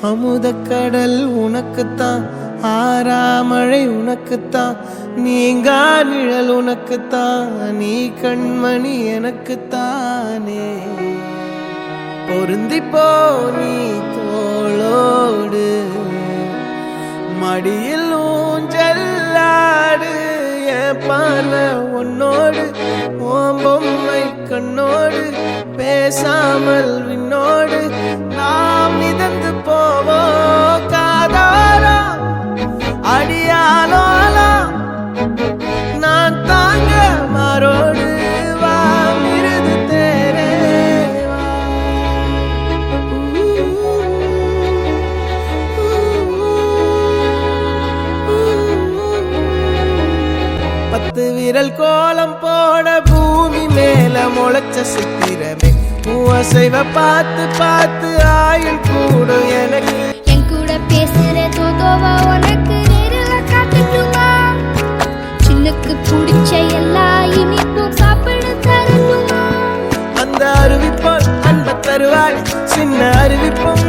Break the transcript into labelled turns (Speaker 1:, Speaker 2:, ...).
Speaker 1: அமுதக்கடல் உனக்குத்தான், ஆறாமழை உனக்குத்தான், நீங்கா நிழல் உனக்குத்தான், நீ கண்மணி எனக்குத்தானே. பொருந்திப்போ நீ தோளோடு, மடியில் ஊஞ்சல்லாடு, என் பார்வை உன்னோடு, ஓம் பொம்மை கண்ணோடு, பேசாமல் விண்ணோடு நாம் மிதந்து போவோம் காதாரா அடியாலோலா, நான் தாங்க மாறோடு வா மிருது தேரே வா. 10 விரல் கோலம் போட பூமி மேல முளைச்ச சித்திரமே, அசைவ பார்த்து பார்த்து ஆயுள் கூடும் எனக்கு.
Speaker 2: என் கூட பேசுற தோதோவா உனக்கு நேரில் காட்டட்டுமா? சின்னுக்கு பிடிச்ச எல்லா இனிப்பும் சாப்பிட தரட்டுமா?
Speaker 1: அந்த அருவிப்போல் அன்ப தருவாள், சின்ன அருவிப்பும்